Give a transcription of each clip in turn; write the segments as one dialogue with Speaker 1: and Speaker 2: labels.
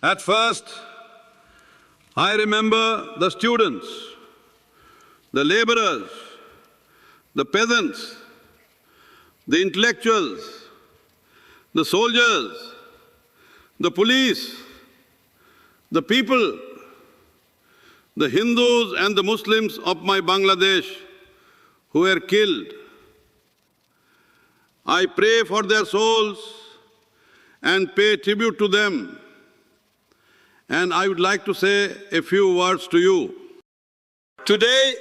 Speaker 1: At first, I remember the students, the laborers, the peasants, the intellectuals, the soldiers, the police, the people, the Hindus and the Muslims of my Bangladesh who were killed. I pray for their souls and pay tribute to them. And I would like to say a few words to you. Today,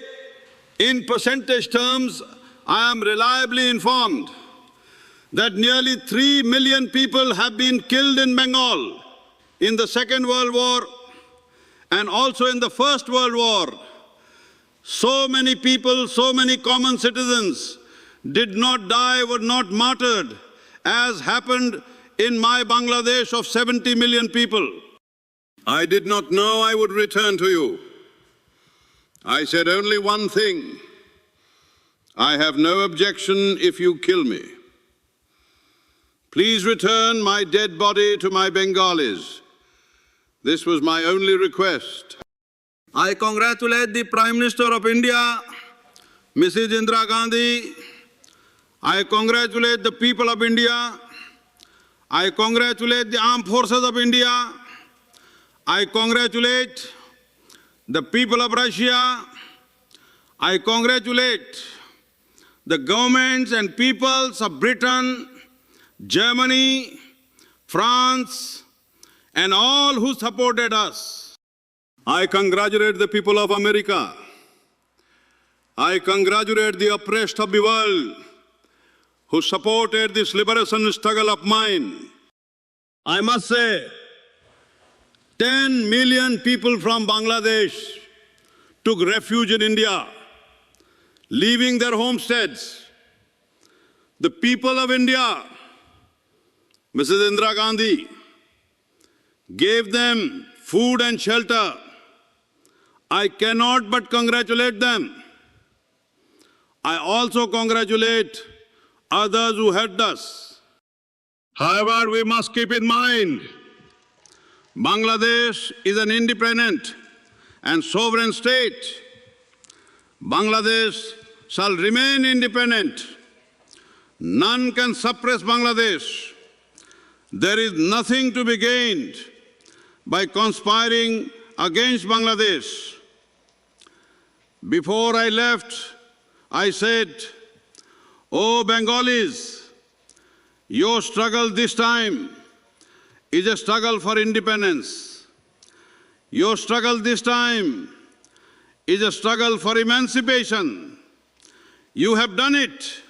Speaker 1: in percentage terms, I am reliably informed that nearly 3 million people have been killed in Bengal in the Second World War and also in the First World War. So many people, so many common citizens did not die, were not martyred, as happened in my Bangladesh of 70 million people. I did not know I would return to you. I said only one thing: I have no objection if you kill me. Please return my dead body to my Bengalis. This was my only request. I congratulate the Prime Minister of India, Mrs. Indira Gandhi. I congratulate the people of India. I congratulate the Armed Forces of India. I congratulate the people of Russia. I congratulate the governments and peoples of Britain, Germany, France, and all who supported us. I congratulate the people of America. I congratulate the oppressed of the world who supported this liberation struggle of mine. I must say, 10 million people from Bangladesh took refuge in India, leaving their homesteads. The people of India, Mrs. Indira Gandhi, gave them food and shelter. I cannot but congratulate them. I also congratulate others who helped us. However, we must keep in mind, Bangladesh is an independent and sovereign state. Bangladesh shall remain independent. None can suppress Bangladesh. There is nothing to be gained by conspiring against Bangladesh. Before I left, I said, "Oh Bengalis, your struggle this time is a struggle for independence. Your struggle this time is a struggle for emancipation. You have done it."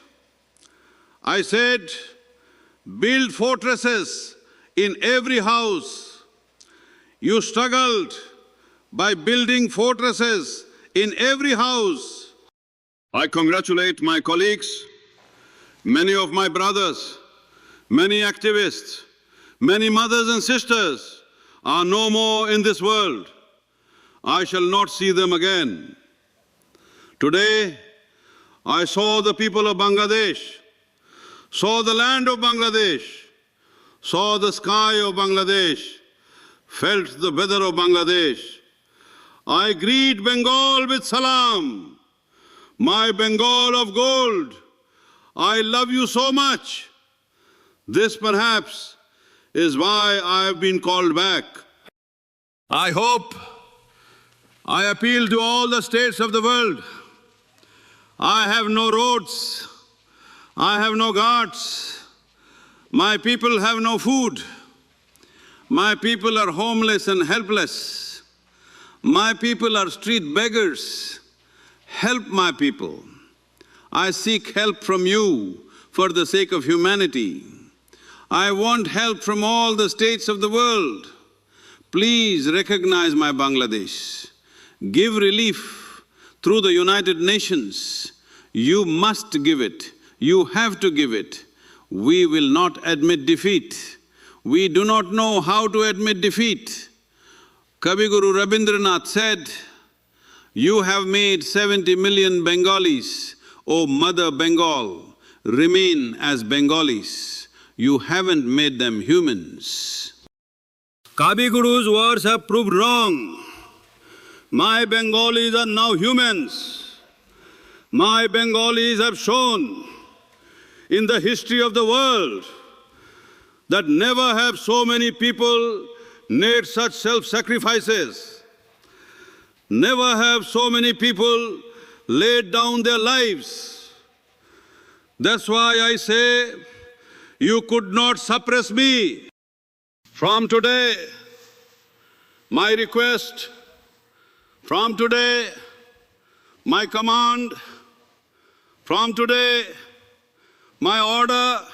Speaker 1: I said, "Build fortresses in every house." You struggled by building fortresses in every house. I congratulate my colleagues, many of my brothers, many activists, many mothers and sisters are no more in this world. I shall not see them again. Today, I saw the people of Bangladesh, saw the land of Bangladesh, saw the sky of Bangladesh, felt the weather of Bangladesh. I greet Bengal with salam, my Bengal of gold. I love you so much. This perhaps is why I have been called back. I appeal to all the states of the world. I have no roads. I have no guards. My people have no food. My people are homeless and helpless. My people are street beggars. Help my people. I seek help from you for the sake of humanity. I want help from all the states of the world. Please recognize my Bangladesh. Give relief through the United Nations. You must give it. You have to give it. We will not admit defeat. We do not know how to admit defeat. Kavi Guru Rabindranath said, "You have made 70 million Bengalis, O Mother Bengal, remain as Bengalis. You haven't made them humans." Kaviguru's words have proved wrong. My Bengalis are now humans. My Bengalis have shown in the history of the world that never have so many people made such self-sacrifices. Never have so many people laid down their lives. That's why I say, you could not suppress me. From today, my request, from today, my command, from today, my order,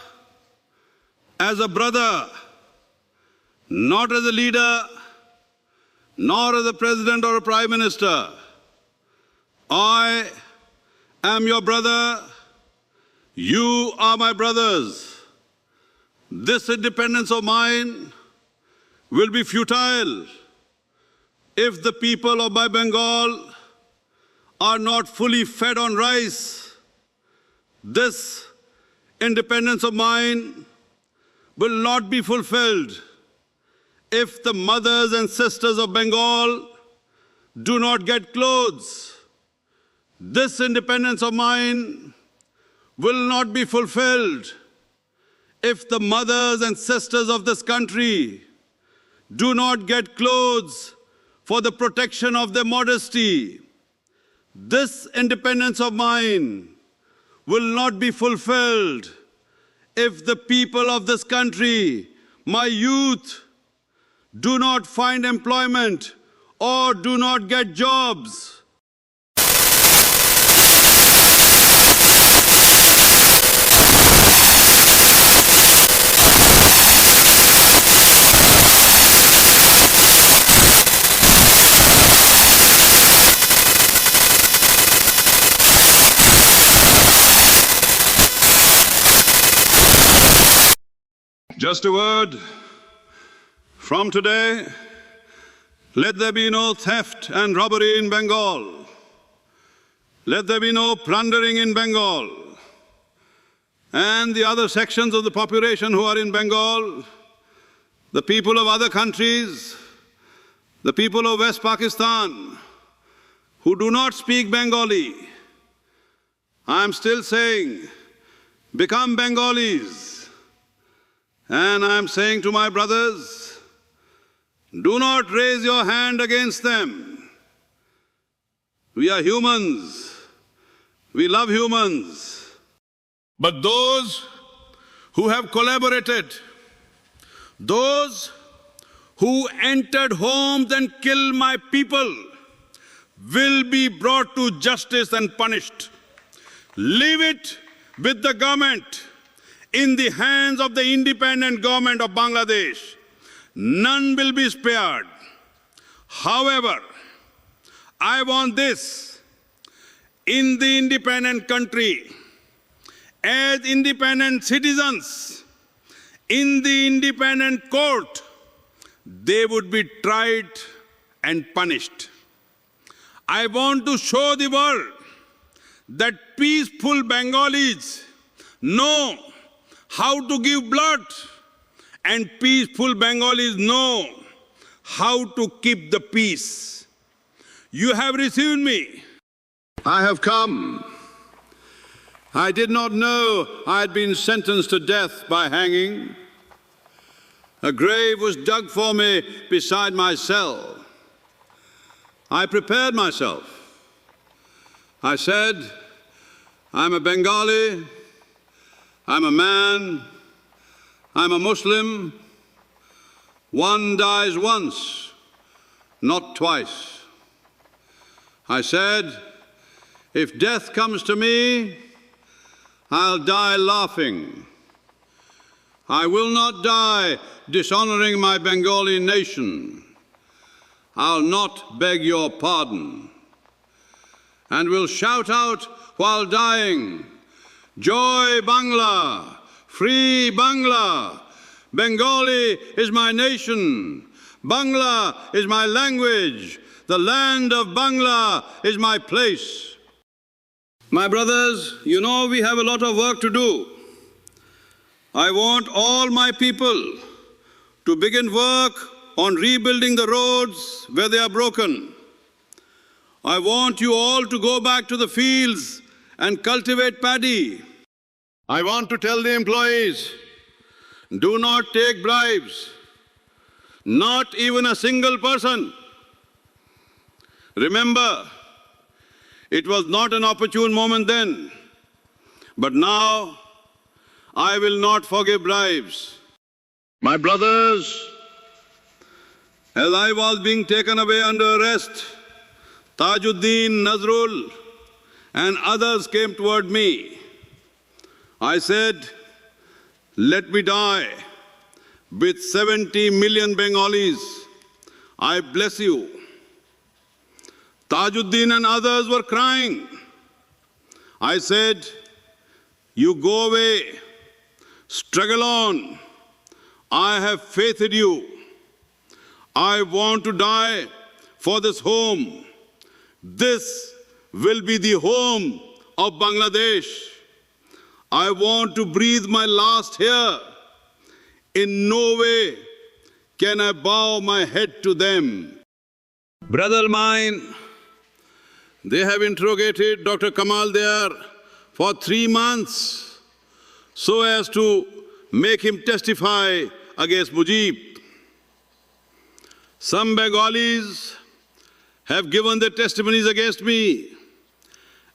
Speaker 1: as a brother, not as a leader, nor as a president or a prime minister. I am your brother. You are my brothers. This independence of mine will be futile if the people of my Bengal are not fully fed on rice. This independence of mine will not be fulfilled if the mothers and sisters of Bengal do not get clothes. This independence of mine will not be fulfilled if the mothers and sisters of this country do not get clothes for the protection of their modesty. This independence of mine will not be fulfilled if the people of this country, my youth, do not find employment or do not get jobs. Just a word. From today, let there be no theft and robbery in Bengal. Let there be no plundering in Bengal. And the other sections of the population who are in Bengal, the people of other countries, the people of West Pakistan, who do not speak Bengali, I'm still saying, become Bengalis. And I'm saying to my brothers, do not raise your hand against them. We are humans. We love humans. But those who have collaborated, those who entered homes and killed my people, will be brought to justice and punished. Leave it with the government, in the hands of the independent government of Bangladesh. None will be spared. However, I want this: in the independent country, as independent citizens, in the independent court, they would be tried and punished. I want to show the world that peaceful Bengalis know how to give blood, and peaceful Bengalis know how to keep the peace. You have received me. I have come. I did not know I had been sentenced to death by hanging. A grave was dug for me beside my cell. I prepared myself. I said, I'm a Bengali, I'm a man, I'm a Muslim. One dies once, not twice. I said, if death comes to me, I'll die laughing. I will not die dishonoring my Bengali nation. I'll not beg your pardon. And will shout out while dying, Joy Bangla, free Bangla. Bengali is my nation. Bangla is my language. The land of Bangla is my place. My brothers, you know we have a lot of work to do. I want all my people to begin work on rebuilding the roads where they are broken. I want you all to go back to the fields and cultivate paddy. I want to tell the employees, do not take bribes, not even a single person. Remember, it was not an opportune moment then, but now I will not forgive bribes. My brothers, as I was being taken away under arrest, Tajuddin, Nazrul, and others came toward me. I said, let me die with 70 million Bengalis. I bless you. Tajuddin and others were crying. I said, you go away, struggle on. I have faith in you. I want to die for this home. This will be the home of Bangladesh. I want to breathe my last here. In no way can I bow my head to them. Brother mine, they have interrogated Dr. Kamal there for 3 months so as to make him testify against Mujib. Some Bengalis have given their testimonies against me,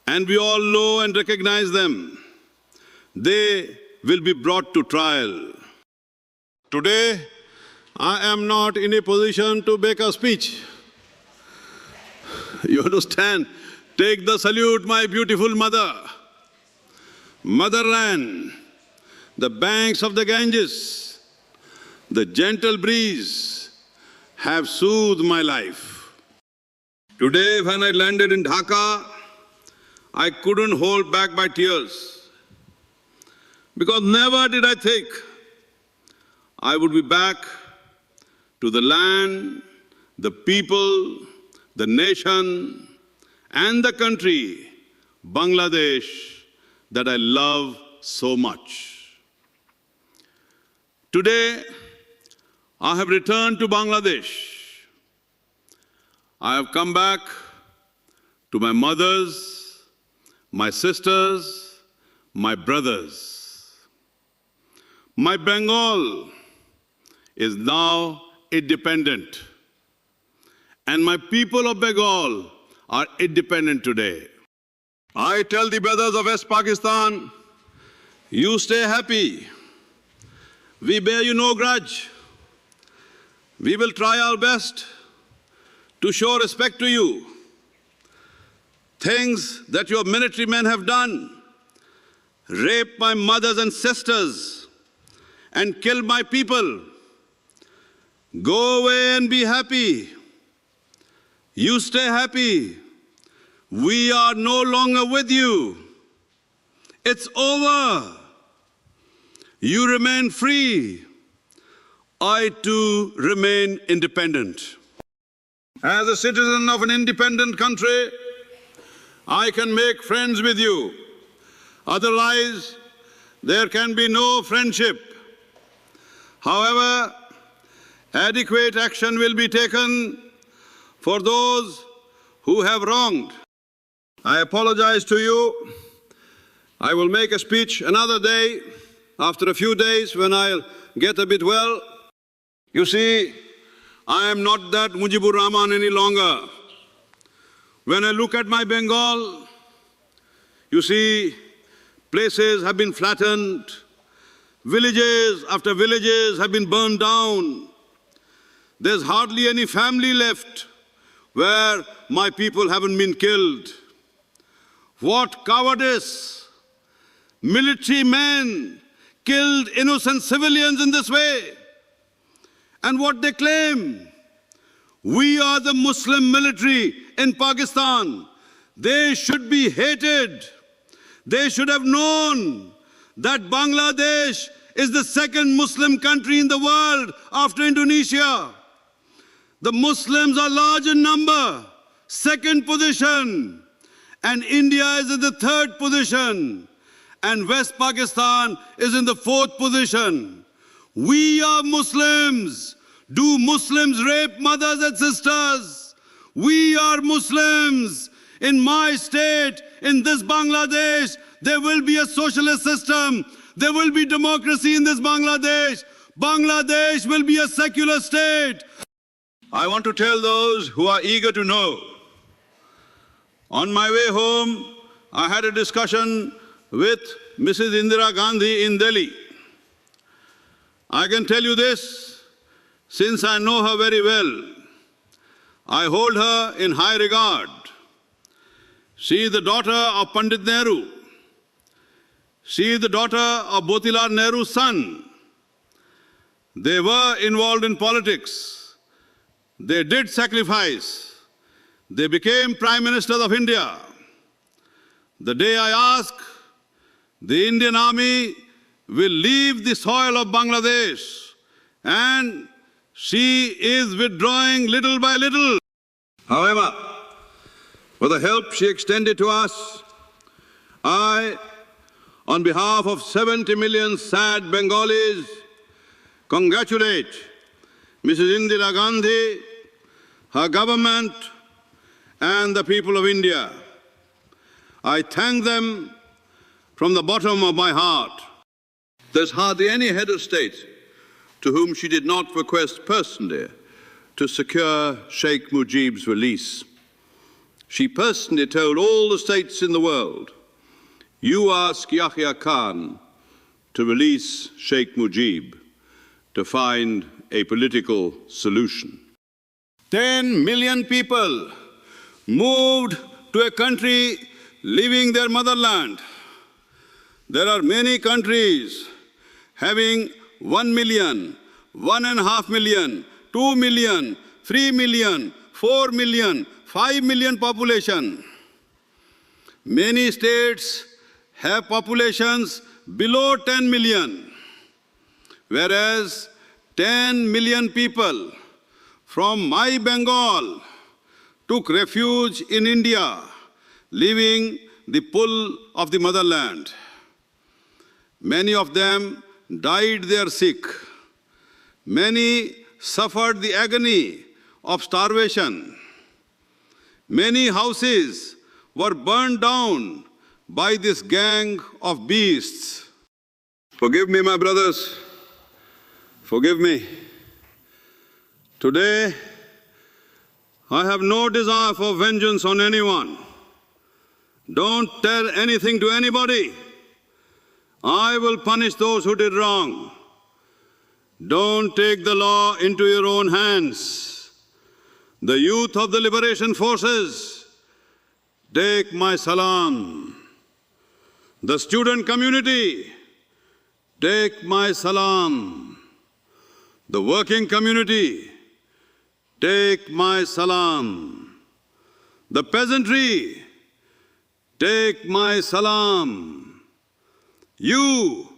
Speaker 1: and we all know and recognize them. They will be brought to trial. Today, I am not in a position to make a speech. You understand? Take the salute, my beautiful mother. Motherland, the banks of the Ganges, the gentle breeze have soothed my life. Today, when I landed in Dhaka, I couldn't hold back my tears, because never did I think I would be back to the land, the people, the nation, and the country, Bangladesh, that I love so much. Today, I have returned to Bangladesh. I have come back to my mothers, my sisters, my brothers. My Bengal is now independent, and my people of Bengal are independent today. I tell the brothers of West Pakistan, you stay happy. We bear you no grudge. We will try our best to show respect to you. Things that your military men have done, raped my mothers and sisters, and killed my people. Go away and be happy. You stay happy. We are no longer with you. It's over. You remain free. I too remain independent. As a citizen of an independent country, I can make friends with you. Otherwise, there can be no friendship. However, adequate action will be taken for those who have wronged. I apologize to you. I will make a speech another day, after a few days when I'll get a bit well. You see, I am not that Mujibur Rahman any longer. When I look at my Bengal, you see, places have been flattened, villages after villages have been burned down. There's hardly any family left where my people haven't been killed. What cowardice! Military men killed innocent civilians in this way. And what they claim, we are the Muslim military in Pakistan. They should be hated. They should have known that Bangladesh is the second Muslim country in the world after Indonesia. The Muslims are large in number, second position, and India is in the third position, and West Pakistan is in the fourth position. We are Muslims. Do Muslims rape mothers and sisters? We are Muslims. In my state, in this Bangladesh, there will be a socialist system. There will be democracy in this Bangladesh. Bangladesh will be a secular state. I want to tell those who are eager to know. On my way home, I had a discussion with Mrs. Indira Gandhi in Delhi. I can tell you this, since I know her very well. I hold her in high regard. She is the daughter of Pandit Nehru. She is the daughter of Motilal Nehru's son. They were involved in politics. They did sacrifice. They became Prime Ministers of India. The day I ask, the Indian Army will leave the soil of Bangladesh, and she is withdrawing little by little. However, with the help she extended to us, I, on behalf of 70 million sad Bengalis, congratulate Mrs. Indira Gandhi, her government, and the people of India. I thank them from the bottom of my heart. There's hardly any head of state to whom she did not request personally to secure Sheikh Mujib's release. She personally told all the states in the world, you ask Yahya Khan to release Sheikh Mujib to find a political solution. 10 million people moved to a country leaving their motherland. There are many countries having 1 million, 1.5 million, 2 million, 3 million, 4 million, 5 million population. Many states have populations below 10 million, whereas 10 million people from my Bengal took refuge in India, leaving the pull of the motherland. Many of them died there sick. Many suffered the agony of starvation. Many houses were burned down by this gang of beasts. Forgive me, my brothers. Forgive me. Today, I have no desire for vengeance on anyone. Don't tell anything to anybody. I will punish those who did wrong. Don't take the law into your own hands. The youth of the liberation forces, take my salam. The student community, take my salam. The working community, take my salam. The peasantry, take my salam. You,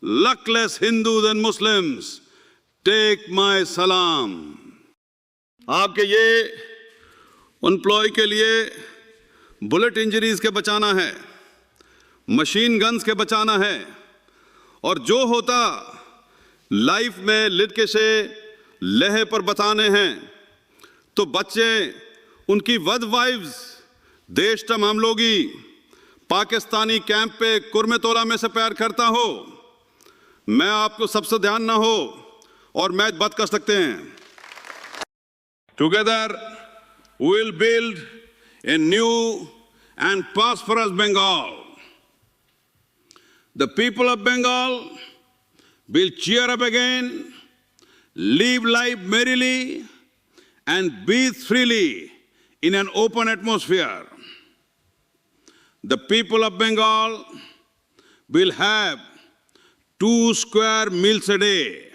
Speaker 1: luckless Hindus and Muslims, take my salam. आपके ये employ के लिए bullet injuries के बचाना है, machine guns के बचाना है, और जो होता लाइफ में लिटके से लहे पर बताने हैं, तो बच्चे उनकी वध वाइव्स देश तमाम लोगी पाकिस्तानी कैंप पे कुर्मे तोला में से प्यार करता हो, मैं आपको सबसे ध्यान ना हो और मैच बंद कर सकते हैं. Together we will build a new and prosperous Bengal. The people of Bengal will cheer up again, live life merrily, and breathe freely in an open atmosphere. The people of Bengal will have 2 square meals a day.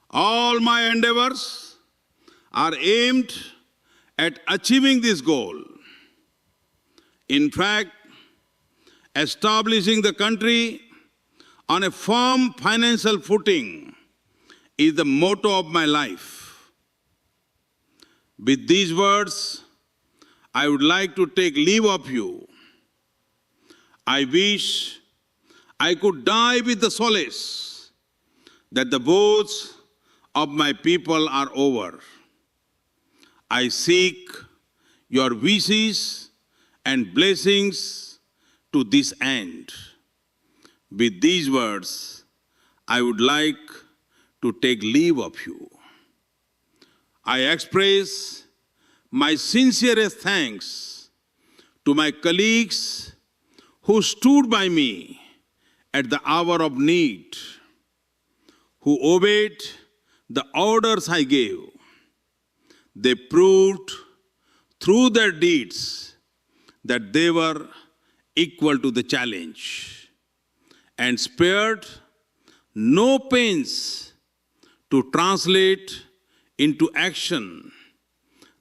Speaker 1: All my endeavors are aimed at achieving this goal. In fact, establishing the country on a firm financial footing is the motto of my life. With these words, I would like to take leave of you. I wish I could die with the solace that the boats of my people are over. I seek your wishes and blessings to this end. With these words, I would like to take leave of you. I express my sincerest thanks to my colleagues who stood by me at the hour of need, who obeyed the orders I gave. They proved through their deeds that they were equal to the challenge and spared no pains to translate into action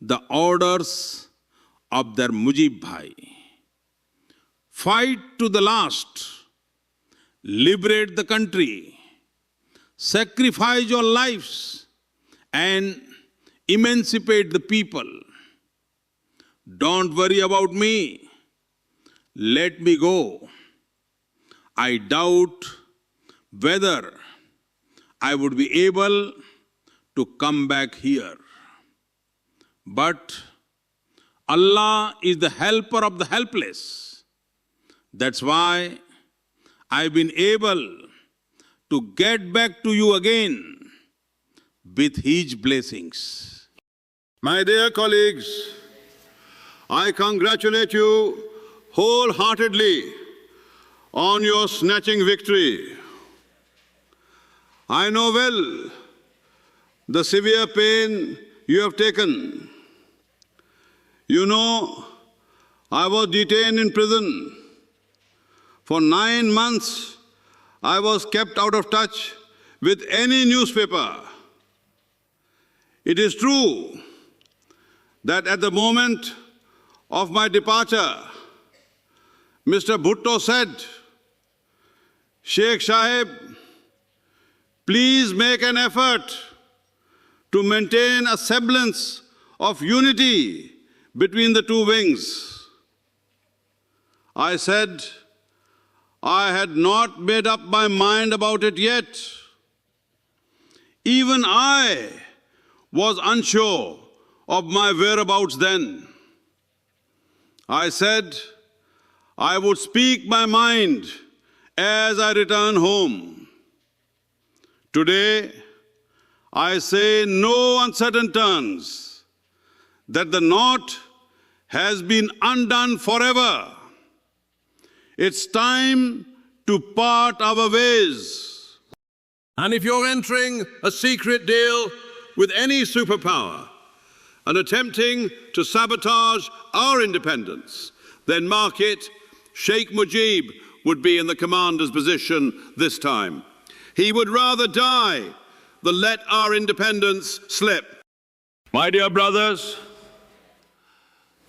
Speaker 1: the orders of their Mujib Bhai. Fight to the last, liberate the country, sacrifice your lives and emancipate the people. Don't worry about me. Let me go. I doubt whether I would be able to come back here. But Allah is the helper of the helpless. That's why I've been able to get back to you again with His blessings.
Speaker 2: My dear colleagues, I congratulate you wholeheartedly on your snatching victory. I know well the severe pain you have taken. You know, I was detained in prison. For 9 months, I was kept out of touch with any newspaper. It is true that at the moment of my departure, Mr. Bhutto said, Sheikh Sahib, please make an effort to maintain a semblance of unity between the two wings. I said, I had not made up my mind about it yet. Even I was unsure of my whereabouts then. I said I would speak my mind as I return home. Today, I say in no uncertain terms that the knot has been undone forever. It's time to part our ways.
Speaker 3: And if you're entering a secret deal with any superpower and attempting to sabotage our independence, then mark it, Sheikh Mujib would be in the commander's position this time. He would rather die than let our independence slip.
Speaker 2: My dear brothers,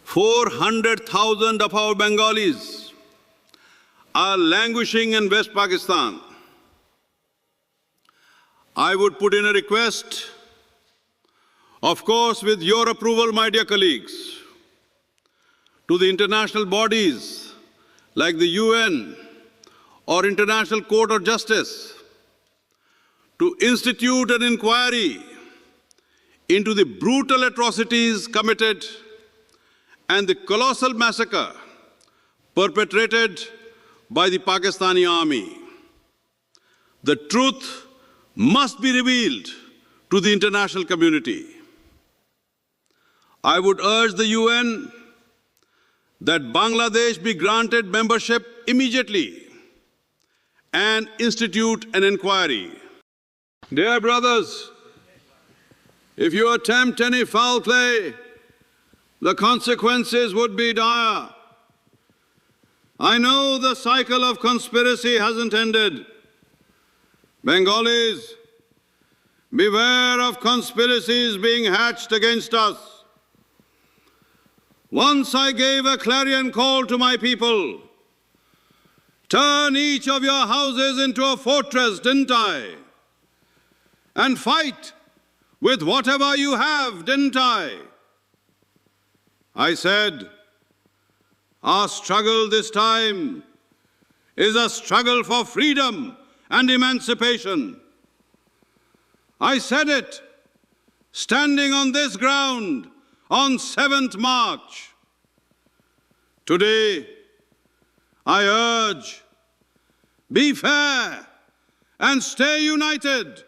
Speaker 2: 400,000 of our Bengalis are languishing in West Pakistan. I would put in a request, of course with your approval, my dear colleagues, to the international bodies like the UN or International Court of Justice to institute an inquiry into the brutal atrocities committed and the colossal massacre perpetrated by the Pakistani army. The truth must be revealed to the international community. I would urge the UN that Bangladesh be granted membership immediately and institute an inquiry. dear brothers, if you attempt any foul play, the consequences would be dire. I know the cycle of conspiracy hasn't ended. Bengalis, beware of conspiracies being hatched against us. Once I gave a clarion call to my people, turn each of your houses into a fortress, didn't I? And fight with whatever you have, didn't I? I said, our struggle this time is a struggle for freedom and emancipation.
Speaker 1: I said it, standing on this ground on 7th March. Today, I urge, be fair and stay united,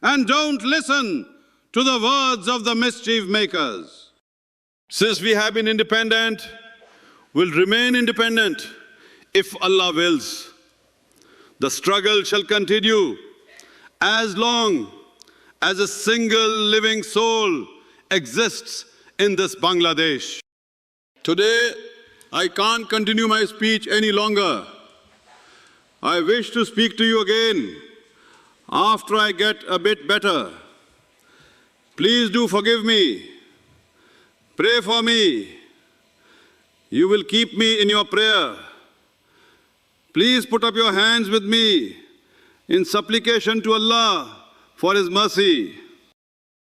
Speaker 1: and don't listen to the words of the mischief makers.
Speaker 2: Since we have been independent, we'll remain independent if Allah wills. The struggle shall continue as long as a single living soul exists in this Bangladesh. Today, I can't continue my speech any longer. I wish to speak to you again after I get a bit better. Please do forgive me. Pray for me. You will keep me in your prayer. Please put up your hands with me in supplication to Allah for His mercy.